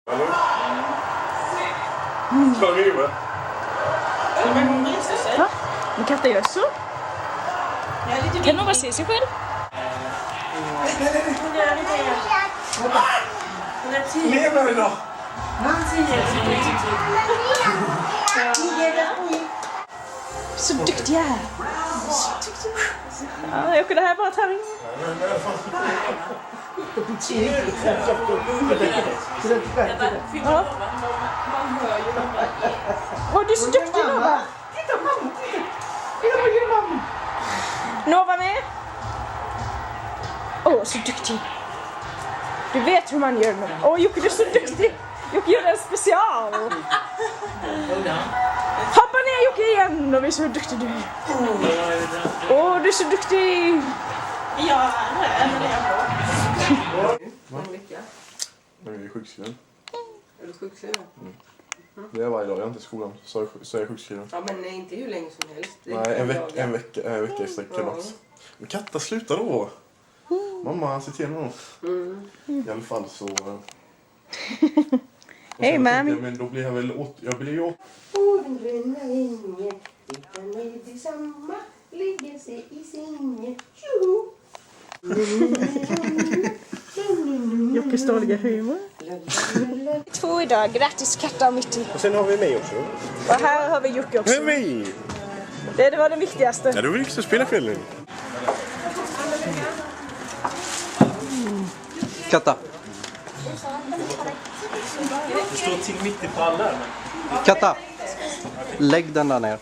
Ska vi med? Va? Men Katta gör så? Kan man bara se sig själv? Lever idag! Så duktiga! Ja, jag åker det här bara tävling. Ja. Åh, du är så duktig, Nova! Titta mamma, titta vad gör mamma? Nova med! Åh, så duktig! Du vet hur man gör nu. Åh, Jocke, du är så duktig! Jocke gör en special! Hoppa ner, Jocke, igen och visa hur duktig du är. Åh, du är så duktig! Ja, eller det är bra. Nu är vi sjukskriven. Är du sjukskriven? Det är varje dag, jag är inte i skolan så är jag sjukskriven. Ja, men nej, inte hur länge som helst. Nej, en vecka i sträck eller något. Men Katta, sluta då! Mamma, se till nu. I alla fall så... Hej, mami. Men då blir jag väl jag blir ju Orden ränna länge, utan med detsamma, ligger sig i sängen. Tjoho! Jockes dåliga humor. 2 idag, grattis Katta och Mitti. Och sen har vi mig också. Och här har vi Jocke också. Hej! Det var den viktigaste. Ja, det var viktigt att spela kvällen. Katta. Det står till mitt i pallar. Katta. Lägg den där ner.